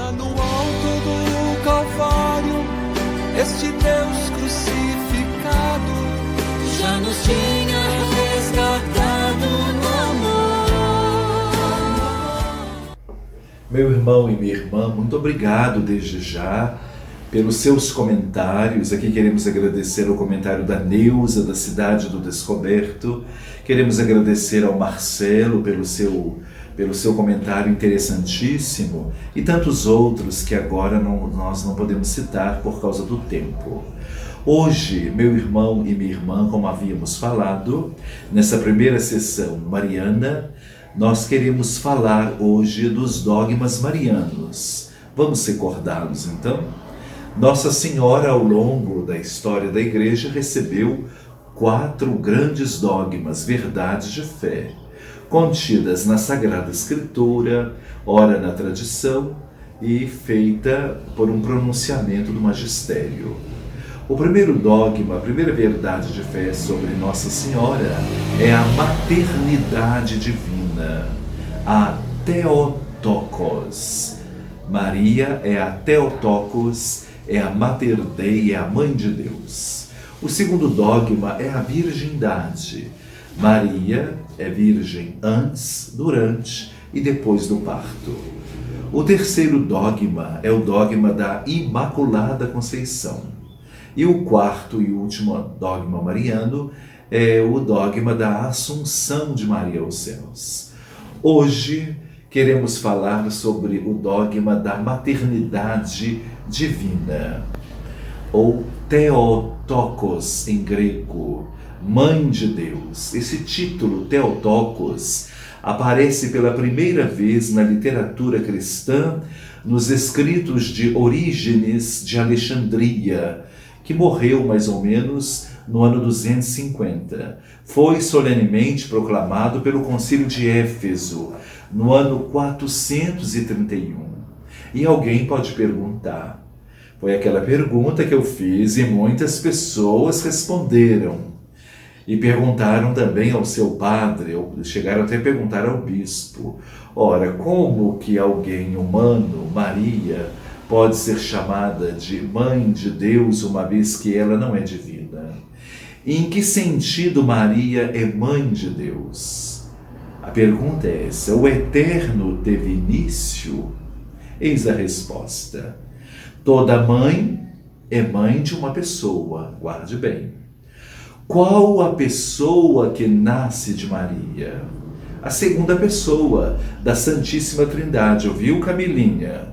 Lá no alto do Calvário, este Deus crucificado já nos tinha resgatado no amor. Meu irmão e minha irmã, muito obrigado desde já pelos seus comentários. Aqui queremos agradecer o comentário da Neuza, da Cidade do Descoberto. Queremos agradecer ao Marcelo pelo seu comentário interessantíssimo e tantos outros que agora nós não podemos citar por causa do tempo. Hoje, meu irmão e minha irmã, como havíamos falado, nessa primeira sessão mariana, nós queremos falar hoje dos dogmas marianos. Vamos recordá-los então? Nossa Senhora, ao longo da história da Igreja, recebeu 4 grandes dogmas, verdades de fé, contidas na Sagrada Escritura, ora na tradição e feita por um pronunciamento do magistério. O primeiro dogma, a primeira verdade de fé sobre Nossa Senhora é a maternidade divina, a Theotokos. Maria é a Theotokos, é a Mater Dei, é a Mãe de Deus. O segundo dogma é a virgindade. Maria é virgem antes, durante e depois do parto. O terceiro dogma é o dogma da Imaculada Conceição. E o quarto e último dogma mariano é o dogma da Assunção de Maria aos céus. Hoje queremos falar sobre o dogma da maternidade divina, ou Theotokos em grego, Mãe de Deus. Esse título, Theotokos, aparece pela primeira vez na literatura cristã, nos escritos de Orígenes de Alexandria, que morreu mais ou menos no ano 250. Foi solenemente proclamado pelo Concílio de Éfeso, no ano 431. E alguém pode perguntar, foi aquela pergunta que eu fiz e muitas pessoas responderam. E perguntaram também ao seu padre, chegaram até a perguntar ao bispo, ora, como que alguém humano, Maria, pode ser chamada de Mãe de Deus, uma vez que ela não é divina? E em que sentido Maria é Mãe de Deus? A pergunta é essa: o Eterno teve início? Eis a resposta. Toda mãe é mãe de uma pessoa, guarde bem. Qual a pessoa que nasce de Maria? A segunda pessoa da Santíssima Trindade, ouviu, Camilinha?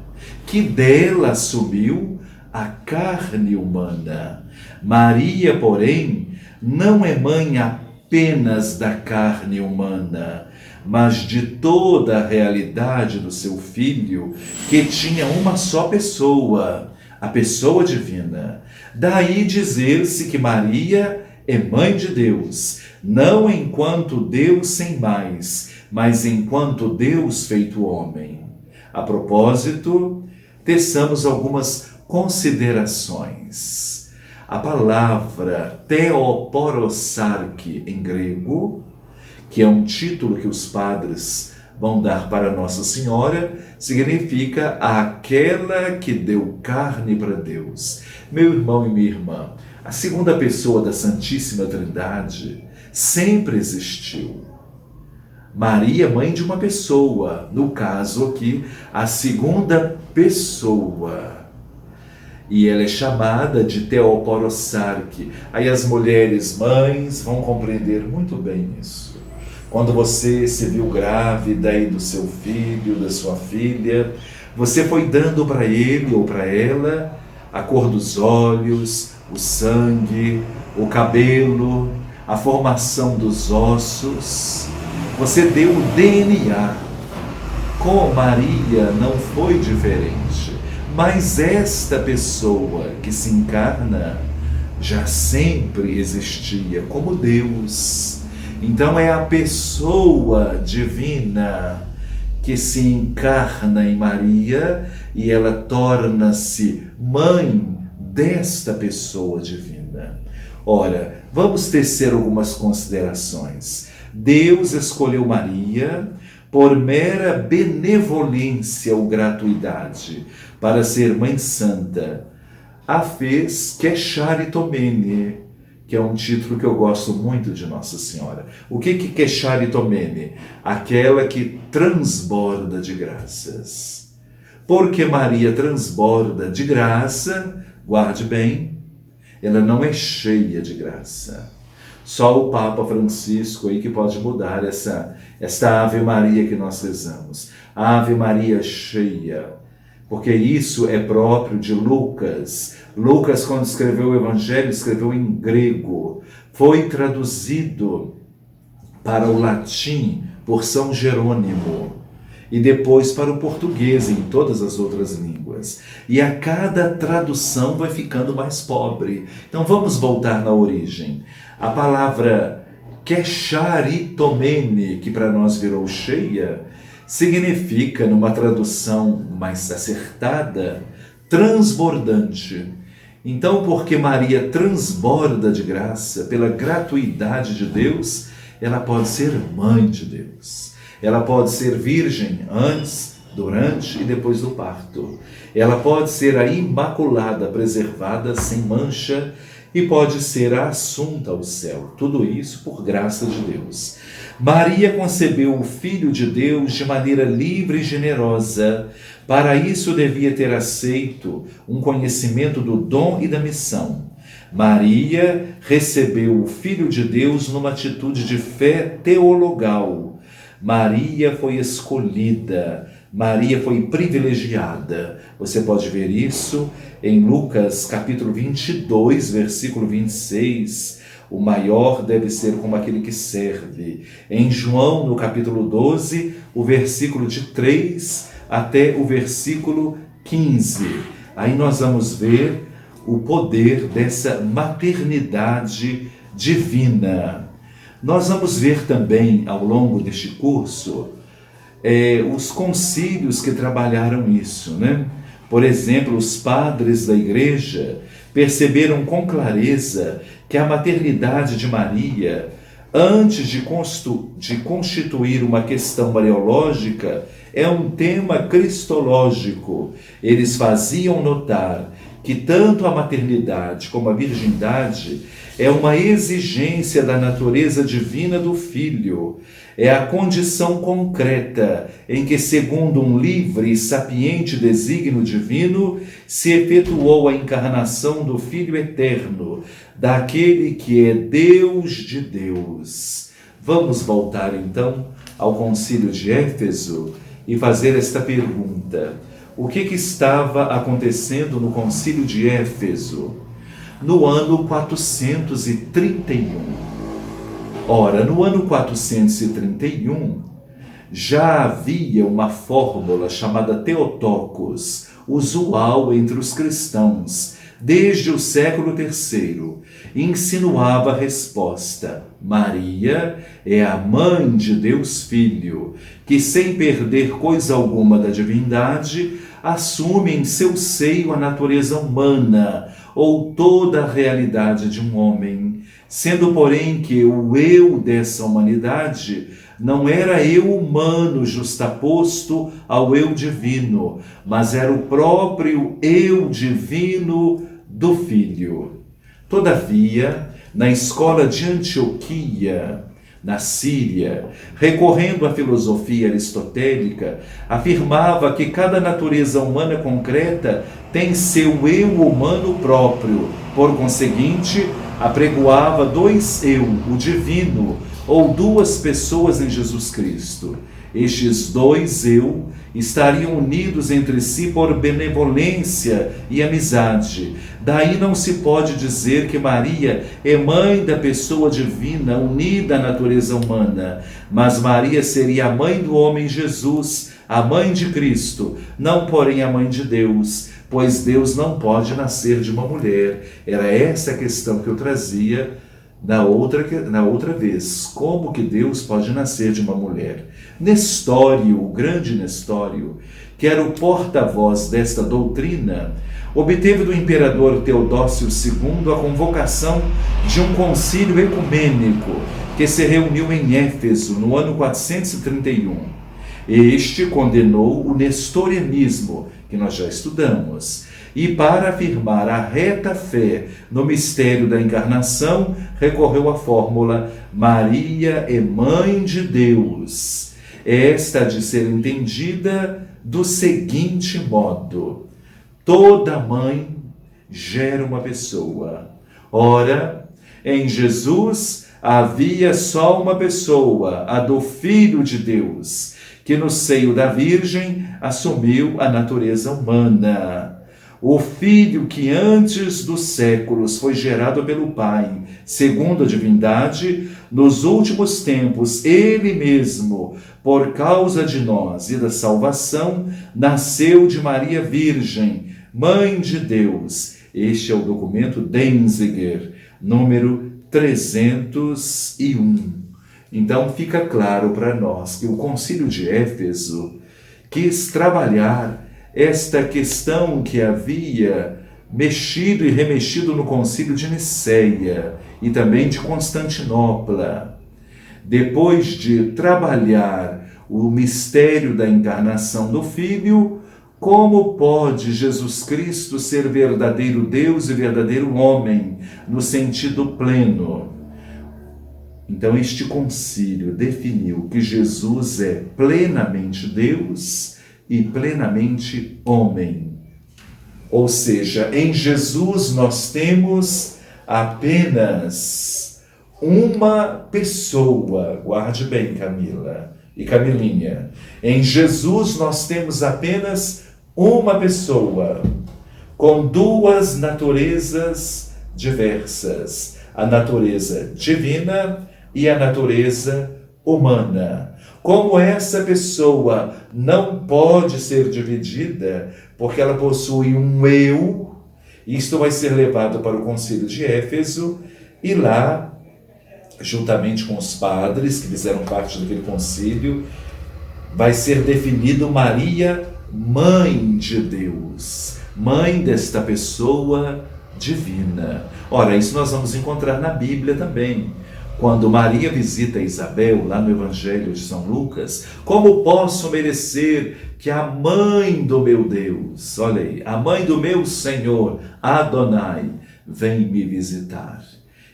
Que dela assumiu a carne humana. Maria, porém, não é mãe apenas da carne humana, mas de toda a realidade do seu Filho, que tinha uma só pessoa, a pessoa divina. Daí dizer-se que Maria é Mãe de Deus, não enquanto Deus sem mais, mas enquanto Deus feito homem. A propósito, teçamos algumas considerações. A palavra Theoporossarche em grego, que é um título que os padres vão dar para Nossa Senhora, significa aquela que deu carne para Deus. Meu irmão e minha irmã, a segunda pessoa da Santíssima Trindade sempre existiu. Maria, mãe de uma pessoa, no caso aqui, a segunda pessoa. E ela é chamada de Theoporossarche. Aí as mulheres mães vão compreender muito bem isso. Quando você se viu grávida aí do seu filho, da sua filha, você foi dando para ele ou para ela a cor dos olhos, o sangue, o cabelo, a formação dos ossos. Você deu o DNA. Com Maria não foi diferente, mas esta pessoa que se encarna já sempre existia como Deus. Então é a pessoa divina que se encarna em Maria e ela torna-se mãe desta pessoa divina. Ora, vamos tecer algumas considerações. Deus escolheu Maria por mera benevolência ou gratuidade, para ser mãe santa, a fez Quecharitomene, que é um título que eu gosto muito de Nossa Senhora. O que é Quecharitomene? Aquela que transborda de graças. Porque Maria transborda de graça, guarde bem, ela não é cheia de graça. Só o Papa Francisco aí que pode mudar esta Ave Maria que nós rezamos. Ave Maria cheia. Porque isso é próprio de Lucas. Lucas, quando escreveu o Evangelho, escreveu em grego. Foi traduzido para o latim por São Jerônimo. E depois para o português, em todas as outras línguas. E a cada tradução vai ficando mais pobre. Então vamos voltar na origem. A palavra Quecharitomene, que para nós virou cheia, significa, numa tradução mais acertada, transbordante. Então, porque Maria transborda de graça, pela gratuidade de Deus, ela pode ser mãe de Deus. Ela pode ser virgem antes, durante e depois do parto. Ela pode ser a imaculada, preservada, sem mancha, e pode ser a assunta ao céu. Tudo isso por graça de Deus. Maria concebeu o Filho de Deus de maneira livre e generosa. Para isso devia ter aceito um conhecimento do dom e da missão. Maria recebeu o Filho de Deus numa atitude de fé teologal. Maria foi escolhida, Maria foi privilegiada. Você pode ver isso em Lucas capítulo 22, versículo 26. O maior deve ser como aquele que serve. Em João, no capítulo 12, o versículo de 3 até o versículo 15. Aí nós vamos ver o poder dessa maternidade divina. Nós vamos ver também, ao longo deste curso, os concílios que trabalharam isso, né? Por exemplo, os padres da igreja perceberam com clareza que a maternidade de Maria, antes de constituir uma questão mariológica, é um tema cristológico. Eles faziam notar que tanto a maternidade como a virgindade é uma exigência da natureza divina do Filho. É a condição concreta em que, segundo um livre e sapiente desígnio divino, se efetuou a encarnação do Filho eterno, daquele que é Deus de Deus. Vamos voltar então ao Concílio de Éfeso e fazer esta pergunta. O que estava acontecendo no Concílio de Éfeso? No ano 431. Ora, no ano 431, já havia uma fórmula chamada Theotokos, usual entre os cristãos, desde o século III, e insinuava a resposta: Maria é a mãe de Deus Filho, que sem perder coisa alguma da divindade, assume em seu seio a natureza humana, ou toda a realidade de um homem, sendo, porém, que o eu dessa humanidade não era eu humano justaposto ao eu divino, mas era o próprio eu divino do Filho. Todavia, na escola de Antioquia, na Síria, recorrendo à filosofia aristotélica, afirmava que cada natureza humana concreta tem seu eu humano próprio. Por conseguinte, apregoava dois eu, o divino, ou duas pessoas em Jesus Cristo. Estes dois eu estariam unidos entre si por benevolência e amizade. Daí não se pode dizer que Maria é mãe da pessoa divina unida à natureza humana, mas Maria seria a mãe do homem Jesus, a mãe de Cristo, não porém a mãe de Deus, pois Deus não pode nascer de uma mulher. Era essa a questão que eu trazia na outra vez. Como que Deus pode nascer de uma mulher? Nestório, o grande Nestório, que era o porta-voz desta doutrina, obteve do imperador Teodósio II a convocação de um concílio ecumênico que se reuniu em Éfeso no ano 431. Este condenou o nestorianismo, que nós já estudamos, e para afirmar a reta fé no mistério da encarnação, recorreu à fórmula Maria é Mãe de Deus. Esta de ser entendida do seguinte modo: toda mãe gera uma pessoa. Ora, em Jesus havia só uma pessoa, a do Filho de Deus, que no seio da Virgem assumiu a natureza humana. O Filho que antes dos séculos foi gerado pelo Pai, segundo a divindade, nos últimos tempos, ele mesmo, por causa de nós e da salvação, nasceu de Maria Virgem, Mãe de Deus. Este é o documento Denzinger, número 301. Então fica claro para nós que o Concílio de Éfeso quis trabalhar esta questão que havia mexido e remexido no Concílio de Niceia e também de Constantinopla. Depois de trabalhar o mistério da encarnação do Filho, como pode Jesus Cristo ser verdadeiro Deus e verdadeiro homem, no sentido pleno? Então, este concílio definiu que Jesus é plenamente Deus e plenamente homem. Ou seja, em Jesus nós temos apenas uma pessoa. Guarde bem, Camila e Camilinha. Em Jesus nós temos apenas uma pessoa, com duas naturezas diversas: a natureza divina e a natureza humana. Como essa pessoa não pode ser dividida, porque ela possui um eu, isto vai ser levado para o Concílio de Éfeso, e lá, juntamente com os padres que fizeram parte daquele concílio, vai ser definido Maria, Mãe de Deus, mãe desta pessoa divina. Ora, isso nós vamos encontrar na Bíblia também. Quando Maria visita Isabel, lá no Evangelho de São Lucas: como posso merecer que a mãe do meu Deus, olha aí, a mãe do meu Senhor, Adonai, vem me visitar?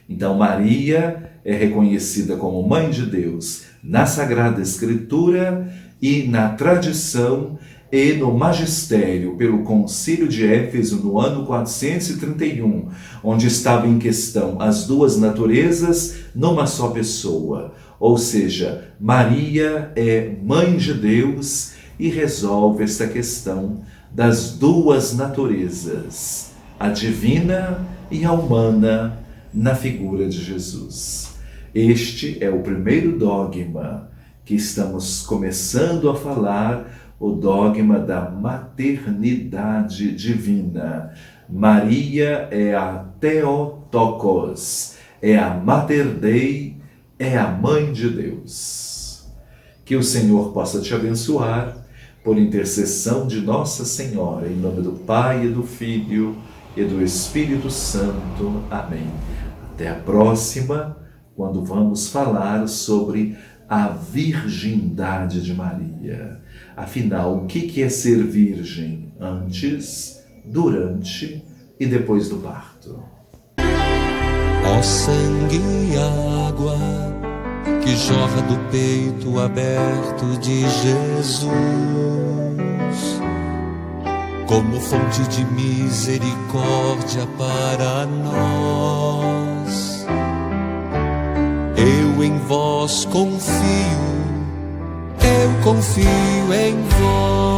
Então Maria é reconhecida como Mãe de Deus na Sagrada Escritura e na tradição e no magistério pelo Concílio de Éfeso no ano 431, onde estava em questão as duas naturezas numa só pessoa. Ou seja, Maria é Mãe de Deus e resolve esta questão das duas naturezas, a divina e a humana, na figura de Jesus. Este é o primeiro dogma que estamos começando a falar, o dogma da maternidade divina. Maria é a Theotokos, é a Mater Dei, é a Mãe de Deus. Que o Senhor possa te abençoar, por intercessão de Nossa Senhora, em nome do Pai e do Filho e do Espírito Santo. Amém. Até a próxima, quando vamos falar sobre a virgindade de Maria. Afinal, o que é ser virgem antes, durante e depois do parto? Ó sangue e água que jorra do peito aberto de Jesus, como fonte de misericórdia para nós, eu em vós confio, eu confio em vós.